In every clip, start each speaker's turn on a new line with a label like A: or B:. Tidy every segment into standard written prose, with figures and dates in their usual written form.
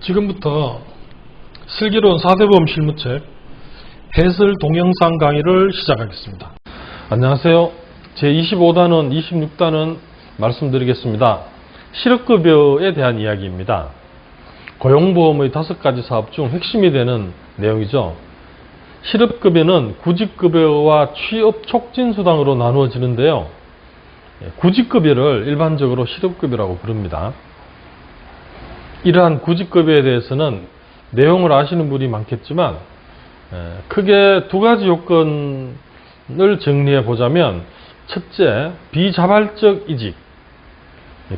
A: 지금부터 슬기로운 4대보험 실무책 해설 동영상 강의를 시작하겠습니다. 안녕하세요. 제25단원, 26단원 말씀드리겠습니다. 실업급여에 대한 이야기입니다. 고용보험의 5가지 사업 중 핵심이 되는 내용이죠. 실업급여는 구직급여와 취업촉진수당으로 나누어지는데요. 구직급여를 일반적으로 실업급여라고 부릅니다. 이러한 구직급여에 대해서는 내용을 아시는 분이 많겠지만 크게 2가지 요건을 정리해 보자면, 첫째, 비자발적 이직,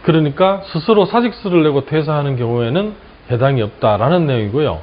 A: 그러니까 스스로 사직서를 내고 퇴사하는 경우에는 해당이 없다라는 내용이고요.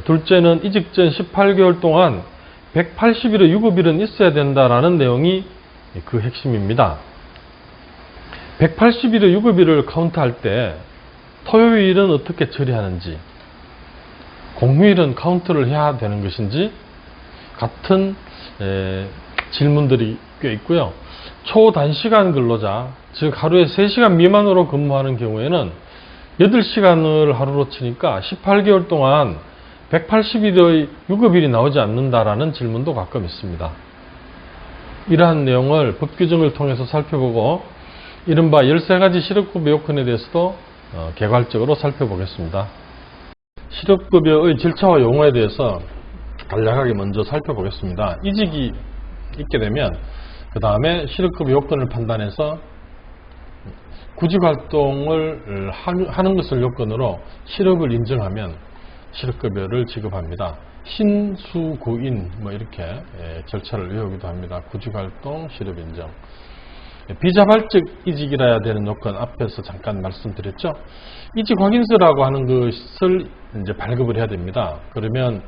A: 둘째는 이직 전 18개월 동안 180일의 유급일은 있어야 된다라는 내용이 그 핵심입니다. 180일의 유급일을 카운트할 때 토요일은 어떻게 처리하는지, 공휴일은 카운트를 해야 되는 것인지 같은 질문들이 꽤 있고요. 초단시간 근로자, 즉 하루에 3시간 미만으로 근무하는 경우에는 8시간을 하루로 치니까 18개월 동안 180일의 유급일이 나오지 않는다라는 질문도 가끔 있습니다. 이러한 내용을 법 규정을 통해서 살펴보고 이른바 13가지 실업급여 요건에 대해서도 개괄적으로 살펴보겠습니다. 실업급여의 절차와 용어에 대해서 간략하게 먼저 살펴보겠습니다. 이직이 있게 되면 그 다음에 실업급여 요건을 판단해서 구직활동을 하는 것을 요건으로 실업을 인정하면 실업급여를 지급합니다. 신수구인 이렇게 절차를 외우기도 합니다. 구직활동, 실업인정. 비자발적 이직이라 해야 되는 요건 앞에서 잠깐 말씀드렸죠. 이직 확인서라고 하는 것을 이제 발급을 해야 됩니다. 그러면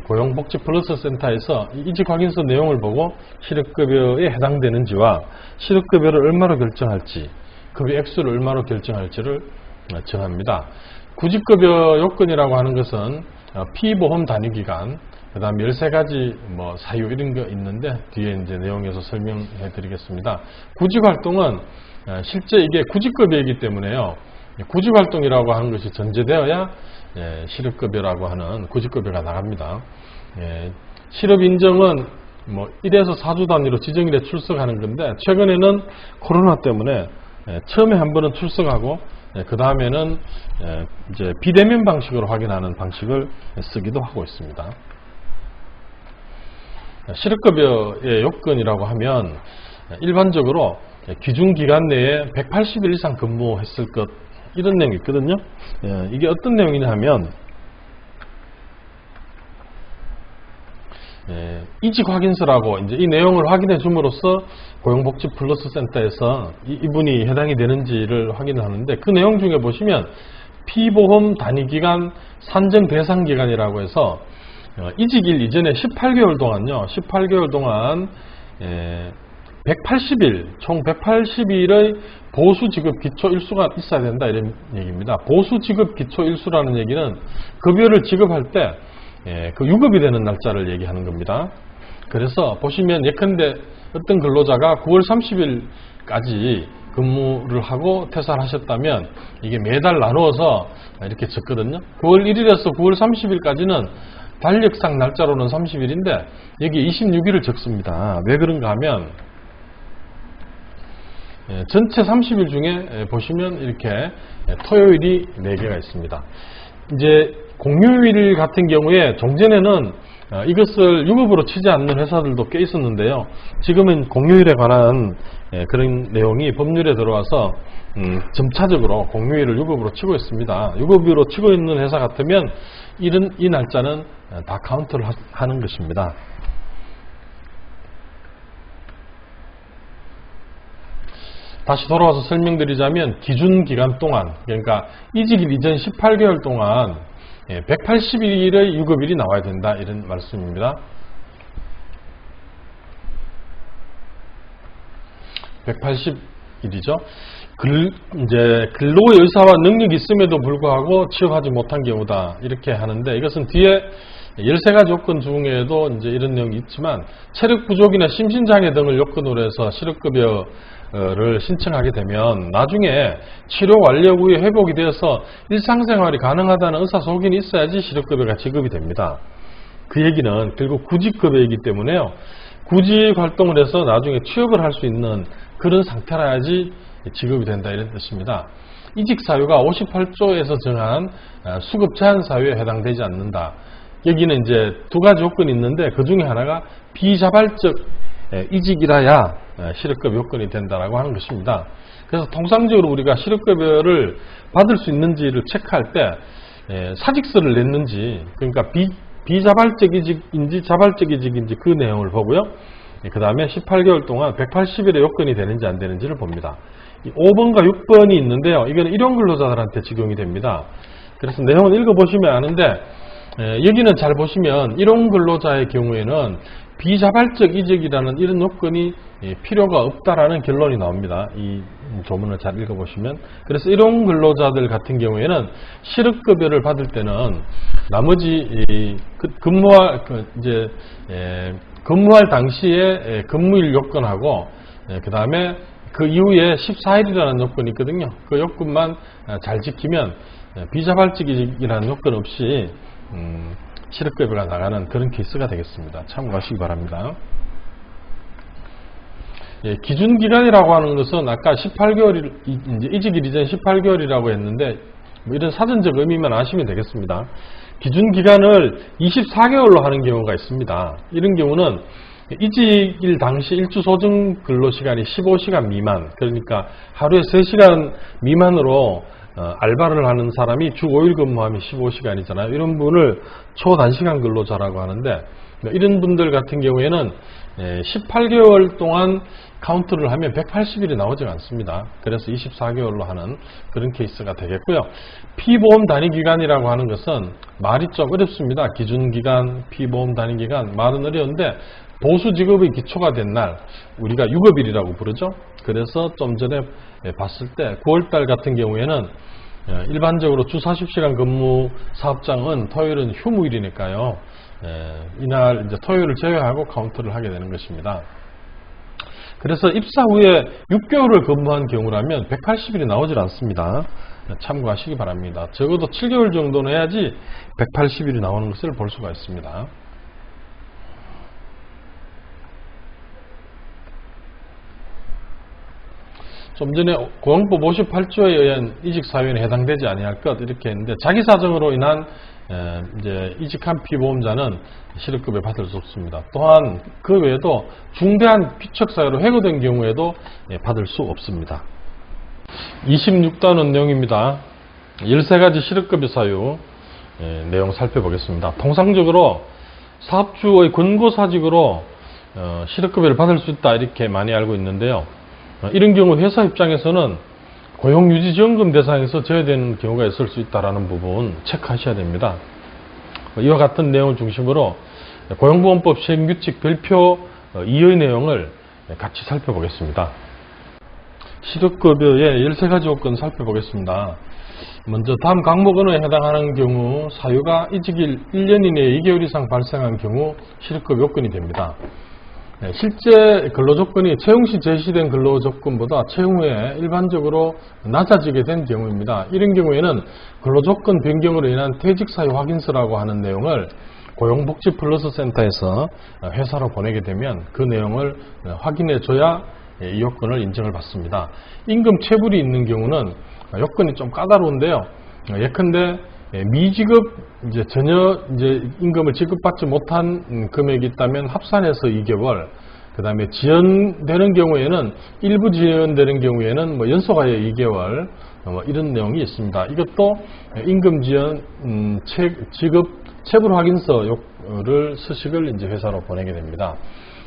A: 고용복지플러스센터에서 이직 확인서 내용을 보고 실업급여에 해당되는지와 실업급여를 얼마로 결정할지, 급여 액수를 얼마로 결정할지를 정합니다. 구직급여 요건이라고 하는 것은 피보험 단위기간, 그 다음 13가지 사유 이런 거 있는데 뒤에 이제 내용에서 설명해 드리겠습니다. 구직활동은 실제 이게 구직급여이기 때문에요. 구직활동이라고 하는 것이 전제되어야 실업급여라고 하는 구직급여가 나갑니다. 실업인정은 1에서 4주 단위로 지정일에 출석하는 건데, 최근에는 코로나 때문에 처음에 한 번은 출석하고 그 다음에는 이제 비대면 방식으로 확인하는 방식을 쓰기도 하고 있습니다. 실업급여의 요건이라고 하면 일반적으로 기준기간 내에 180일 이상 근무했을 것, 이런 내용이 있거든요. 이게 어떤 내용이냐 하면 이직 확인서라고 이제 이 내용을 확인해 줌으로써 고용복지플러스센터에서 이분이 해당이 되는지를 확인하는데, 그 내용 중에 보시면 피보험 단위기간 산정 대상 기간이라고 해서 이직일 이전에 18개월 동안요, 18개월 동안 180일, 총 180일의 보수지급 기초일수가 있어야 된다, 이런 얘기입니다. 보수지급 기초일수라는 얘기는 급여를 지급할 때 그 유급이 되는 날짜를 얘기하는 겁니다. 그래서 보시면 예컨대 어떤 근로자가 9월 30일까지 근무를 하고 퇴사를 하셨다면 이게 매달 나누어서 이렇게 적거든요. 9월 1일에서 9월 30일까지는 달력상 날짜로는 30일인데 여기 26일을 적습니다. 왜 그런가 하면 전체 30일 중에 보시면 이렇게 토요일이 4개가 있습니다. 이제 공휴일 같은 경우에 종전에는 이것을 유급으로 치지 않는 회사들도 꽤 있었는데요. 지금은 공휴일에 관한 그런 내용이 법률에 들어와서 점차적으로 공휴일을 유급으로 치고 있습니다. 유급으로 치고 있는 회사 같으면 이 날짜는 다 카운트를 하는 것입니다. 다시 돌아와서 설명드리자면 기준기간 동안, 그러니까 이직일 이전 18개월 동안 180일의 유급일이 나와야 된다, 이런 말씀입니다. 180일이죠. 이제 근로의 의사와 능력이 있음에도 불구하고 취업하지 못한 경우다, 이렇게 하는데, 이것은 뒤에 13가지 요건 중에도 이제 이런 내용이 있지만 체력 부족이나 심신장애 등을 요건으로 해서 실업급여 실업급여를 신청하게 되면 나중에 치료 완료 후에 회복이 되어서 일상생활이 가능하다는 의사소견이 있어야지 실업급여가 지급이 됩니다. 그 얘기는 결국 구직급여이기 때문에요. 구직 활동을 해서 나중에 취업을 할 수 있는 그런 상태라야지 지급이 된다 이런 뜻입니다. 이직 사유가 58조에서 정한 수급 제한 사유에 해당되지 않는다. 여기는 이제 두 가지 요건이 있는데 그 중에 하나가 비자발적 이직이라야 실업급여 요건이 된다라고 하는 것입니다. 그래서 통상적으로 우리가 실업급여를 받을 수 있는지를 체크할 때 사직서를 냈는지, 그러니까 비자발적 이직인지 자발적 이직인지 그 내용을 보고요. 그 다음에 18개월 동안 180일의 요건이 되는지 안 되는지를 봅니다. 5번과 6번이 있는데요. 이거는 일용근로자들한테 적용이 됩니다. 그래서 내용을 읽어보시면 아는데 여기는 잘 보시면 일용근로자의 경우에는 비자발적 이직이라는 이런 요건이 필요가 없다라는 결론이 나옵니다. 이 조문을 잘 읽어보시면. 그래서 일용근로자들 같은 경우에는 실업급여를 받을 때는 나머지 근무할 당시에 근무일 요건하고 그 다음에 그 이후에 14일이라는 요건이 있거든요. 그 요건만 잘 지키면 비자발적 이직이라는 요건 없이 실업급여가 나가는 그런 케이스가 되겠습니다. 참고하시기 바랍니다. 기준기간이라고 하는 것은 아까 18개월, 이직일 이전 18개월이라고 했는데 뭐 이런 사전적 의미만 아시면 되겠습니다. 기준기간을 24개월로 하는 경우가 있습니다. 이런 경우는 이직일 당시 일주 소정 근로시간이 15시간 미만, 그러니까 하루에 3시간 미만으로 알바를 하는 사람이 주 5일 근무하면 15시간이잖아요. 이런 분을 초단시간 근로자라고 하는데 이런 분들 같은 경우에는 18개월 동안 카운트를 하면 180일이 나오지 않습니다. 그래서 24개월로 하는 그런 케이스가 되겠고요. 피보험 단위기간이라고 하는 것은 말이 좀 어렵습니다. 기준기간, 피보험 단위기간, 말은 어려운데 보수지급의 기초가 된 날, 우리가 유급일이라고 부르죠. 그래서 좀 전에 봤을 때 9월달 같은 경우에는 일반적으로 주 40시간 근무 사업장은 토요일은 휴무일이니까요. 이날 이제 토요일을 제외하고 카운트를 하게 되는 것입니다. 그래서 입사 후에 6개월을 근무한 경우라면 180일이 나오질 않습니다. 참고하시기 바랍니다. 적어도 7개월 정도는 해야지 180일이 나오는 것을 볼 수가 있습니다. 좀 전에 고용법 58조에 의한 이직 사유에는 해당되지 아니할 것 이렇게 했는데 자기 사정으로 인한 이제 이직한 피보험자는 실업급여 받을 수 없습니다. 또한 그 외에도 중대한 피척 사유로 해고된 경우에도 받을 수 없습니다. 26단원 내용입니다. 13가지 실업급여 사유 내용 살펴보겠습니다. 통상적으로 사업주의 권고사직으로 실업급여를 받을 수 있다 이렇게 많이 알고 있는데요. 이런 경우 회사 입장에서는 고용유지지원금 대상에서 제외되는 경우가 있을 수 있다는 부분 체크하셔야 됩니다. 이와 같은 내용을 중심으로 고용보험법 시행규칙 별표 2의 내용을 같이 살펴보겠습니다. 실업급여의 13가지 요건 살펴보겠습니다. 먼저 다음 강목 언어에 해당하는 경우 사유가 이직일 1년 이내에 2개월 이상 발생한 경우 실업급여 요건이 됩니다. 실제 근로조건이 채용 시 제시된 근로조건보다 채용 후에 일반적으로 낮아지게 된 경우입니다. 이런 경우에는 근로조건 변경으로 인한 퇴직사유 확인서라고 하는 내용을 고용복지플러스센터에서 회사로 보내게 되면 그 내용을 확인해줘야 이 요건을 인정을 받습니다. 임금 체불이 있는 경우는 요건이 좀 까다로운데요. 예컨대 미지급 전혀 임금을 지급받지 못한 금액이 있다면 합산해서 2개월, 그 다음에 지연되는 경우에는 일부 지연되는 경우에는 연속하여 2개월 이런 내용이 있습니다. 이것도 임금 지연 지급 체불 확인서를 서식을 회사로 보내게 됩니다.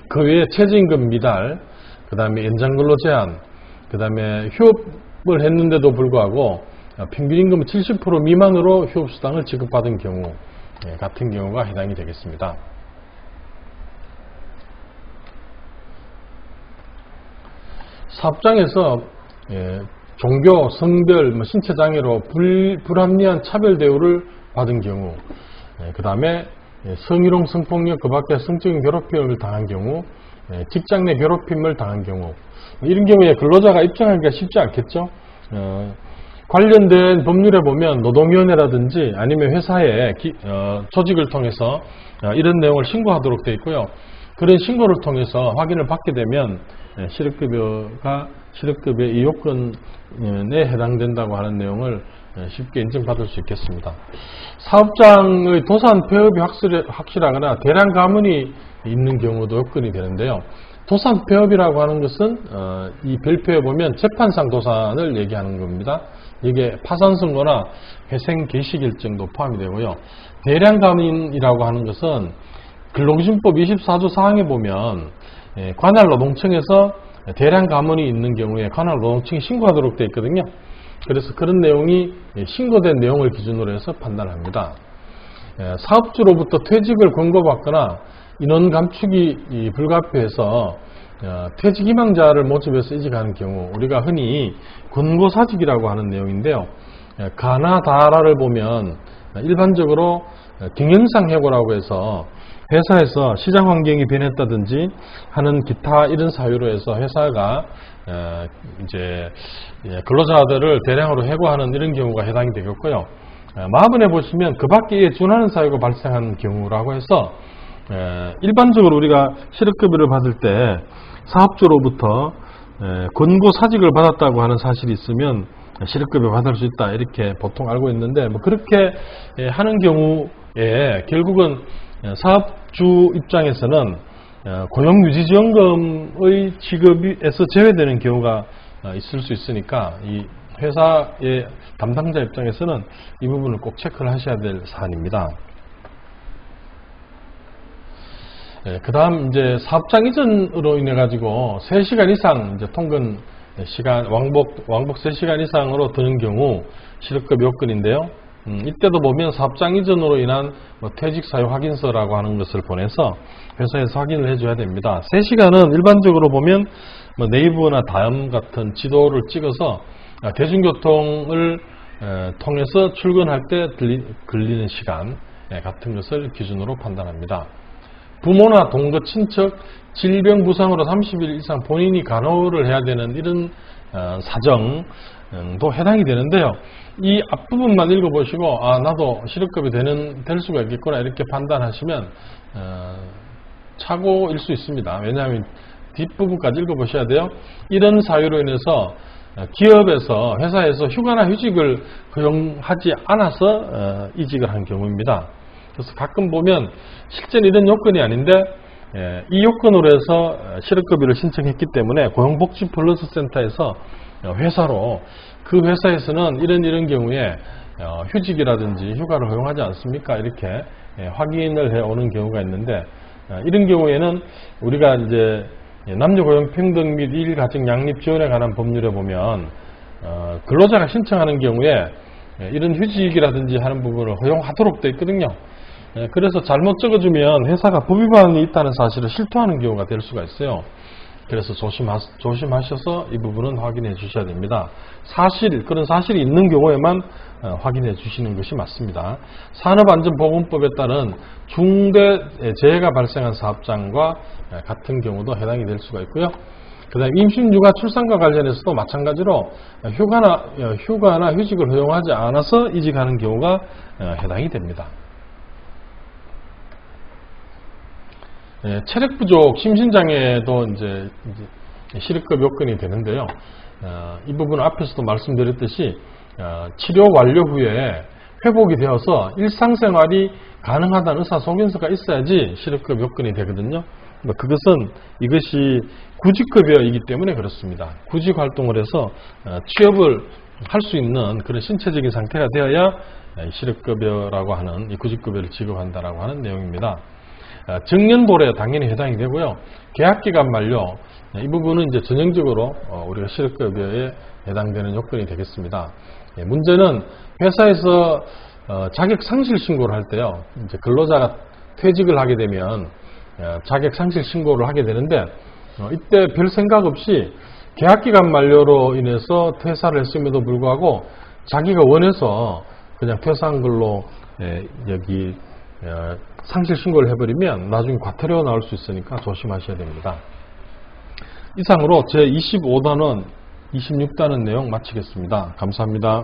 A: 그 외에 최저임금 미달, 그 다음에 연장근로 제한, 그 다음에 휴업을 했는데도 불구하고 평균임금 70% 미만으로 휴업수당을 지급받은 경우 같은 경우가 해당이 되겠습니다. 사업장에서 종교, 성별, 신체장애로 불합리한 차별 대우를 받은 경우, 그 다음에 성희롱, 성폭력, 그 밖에 성적인 괴롭힘을 당한 경우 직장 내 괴롭힘을 당한 경우, 이런 경우에 근로자가 입증하기가 쉽지 않겠죠. 관련된 법률에 보면 노동위원회라든지 아니면 회사의 조직을 통해서 이런 내용을 신고하도록 되어 있고요. 그런 신고를 통해서 확인을 받게 되면 실업급여가 실업급여 이 요건에 해당된다고 하는 내용을 쉽게 인정받을 수 있겠습니다. 사업장의 도산 폐업이 확실하거나 대량 가문이 있는 경우도 요건이 되는데요. 도산 폐업이라고 하는 것은 이 별표에 보면 재판상 도산을 얘기하는 겁니다. 이게 파산 선고나 회생 개시 결정도 포함이 되고요. 대량 가문이라고 하는 것은 근로기준법 24조 사항에 보면 관할 노동청에서 대량 가문이 있는 경우에 관할 노동청이 신고하도록 되어 있거든요. 그래서 그런 내용이 신고된 내용을 기준으로 해서 판단합니다. 사업주로부터 퇴직을 권고받거나 인원 감축이 불가피해서 퇴직 희망자를 모집해서 이직하는 경우, 우리가 흔히 권고사직이라고 하는 내용인데요. 가나다라를 보면 일반적으로 경영상 해고라고 해서 회사에서 시장 환경이 변했다든지 하는 기타 이런 사유로 해서 회사가 이제 근로자들을 대량으로 해고하는 이런 경우가 해당이 되겠고요. 마음에 보시면 그 밖에 준하는 사유가 발생한 경우라고 해서 일반적으로 우리가 실업급여를 받을 때 사업주로부터 권고사직을 받았다고 하는 사실이 있으면 실업급여 받을 수 있다 이렇게 보통 알고 있는데, 뭐 그렇게 하는 경우에 결국은 사업주 입장에서는 고용유지지원금의 지급에서 제외되는 경우가 있을 수 있으니까 이 회사의 담당자 입장에서는 이 부분을 꼭 체크를 하셔야 될 사안입니다. 그 다음 이제 사업장 이전으로 인해 가지고 3시간 이상 이제 통근 시간, 왕복 3시간 이상으로 드는 경우 실업급여 요건인데요. 이때도 보면 사업장 이전으로 인한 퇴직 사유 확인서라고 하는 것을 보내서 회사에서 확인을 해줘야 됩니다. 3시간은 일반적으로 보면 네이버나 다음 같은 지도를 찍어서 대중교통을 통해서 출근할 때 걸리는 시간 같은 것을 기준으로 판단합니다. 부모나 동거, 친척, 질병, 부상으로 30일 이상 본인이 간호를 해야 되는 이런 사정도 해당이 되는데요. 이 앞부분만 읽어보시고 나도 실업급여 될 수가 있겠구나 이렇게 판단하시면 착오일 수 있습니다. 왜냐하면 뒷부분까지 읽어보셔야 돼요. 이런 사유로 인해서 기업에서 회사에서 휴가나 휴직을 허용하지 않아서 이직을 한 경우입니다. 그래서 가끔 보면 실제는 이런 요건이 아닌데 이 요건으로 해서 실업급여를 신청했기 때문에 고용복지플러스센터에서 회사로 그 회사에서는 이런 경우에 휴직이라든지 휴가를 허용하지 않습니까? 이렇게 확인을 해 오는 경우가 있는데, 이런 경우에는 우리가 이제 남녀고용평등 및 일가정 양립 지원에 관한 법률에 보면 근로자가 신청하는 경우에 이런 휴직이라든지 하는 부분을 허용하도록 되어 있거든요. 그래서 잘못 적어주면 회사가 법위반이 있다는 사실을 실토하는 경우가 될 수가 있어요. 그래서 조심하셔서 이 부분은 확인해 주셔야 됩니다. 그런 사실이 있는 경우에만 확인해 주시는 것이 맞습니다. 산업안전보건법에 따른 중대 재해가 발생한 사업장과 같은 경우도 해당이 될 수가 있고요. 그 다음에 임신, 육아, 출산과 관련해서도 마찬가지로 휴가나 휴직을 허용하지 않아서 이직하는 경우가 해당이 됩니다. 체력 부족, 심신장애도 이제 실업급여 요건이 되는데요. 이 부분은 앞에서도 말씀드렸듯이 치료 완료 후에 회복이 되어서 일상생활이 가능하다는 의사소견서가 있어야지 실업급여 요건이 되거든요. 이것이 구직급여이기 때문에 그렇습니다. 구직 활동을 해서 취업을 할 수 있는 그런 신체적인 상태가 되어야 실업급여라고 하는 이 구직급여를 지급한다라고 하는 내용입니다. 정년도래 당연히 해당이 되고요. 계약기간 만료, 이 부분은 이제 전형적으로 우리가 실업급여에 해당되는 요건이 되겠습니다. 문제는 회사에서 자격 상실 신고를 할 때요. 이제 근로자가 퇴직을 하게 되면 자격 상실 신고를 하게 되는데, 이때 별 생각 없이 계약기간 만료로 인해서 퇴사를 했음에도 불구하고 자기가 원해서 그냥 퇴사한 걸로 상실 신고를 해버리면 나중에 과태료가 나올 수 있으니까 조심하셔야 됩니다. 이상으로 제25단원 26단원 내용 마치겠습니다. 감사합니다.